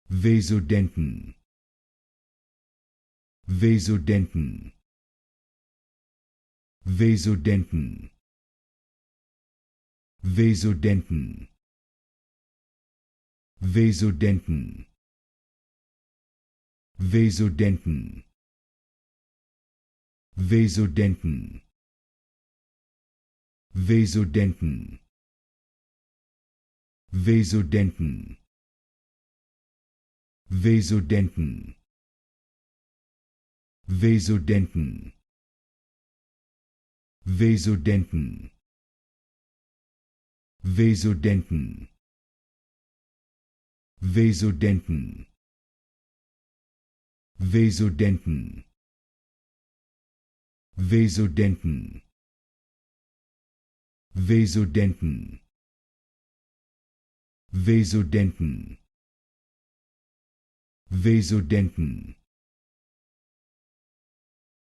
Vasodentin, Vasodentin, Vasodentin, Vasodentin, Vasodentin, Vasodentin, Vasodentin, Vasodentin, Vasodentin, Vasodentin, Vasodentin, Vasodentin, Vasodentin, Vasodentin, Vasodentin, Vasodentin, Vasodentin, Vasodentin, Vasodentin,